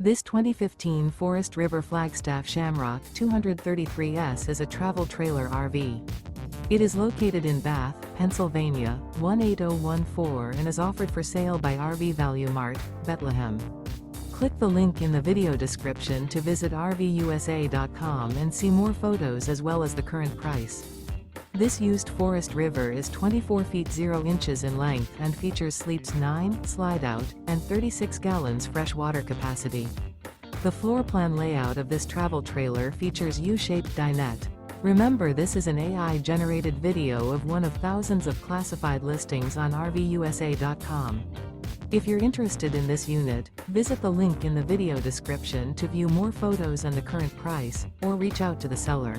This 2015 Forest River Flagstaff Shamrock 233S is a travel trailer RV. It is located in Bath, Pennsylvania, 18014 and is offered for sale by RV Value Mart, Behtlehem. Click the link in the video description to visit RVUSA.com and see more photos as well as the current price. This used Forest River is 24 feet 0 inches in length and features sleeps 9, Slideout, and 36 gallons fresh water capacity. The floor plan layout of this travel trailer features U-Shaped Dinette. Remember, this is an AI-generated video of one of thousands of classified listings on RVUSA.com. If you're interested in this unit, visit the link in the video description to view more photos and the current price, or reach out to the seller.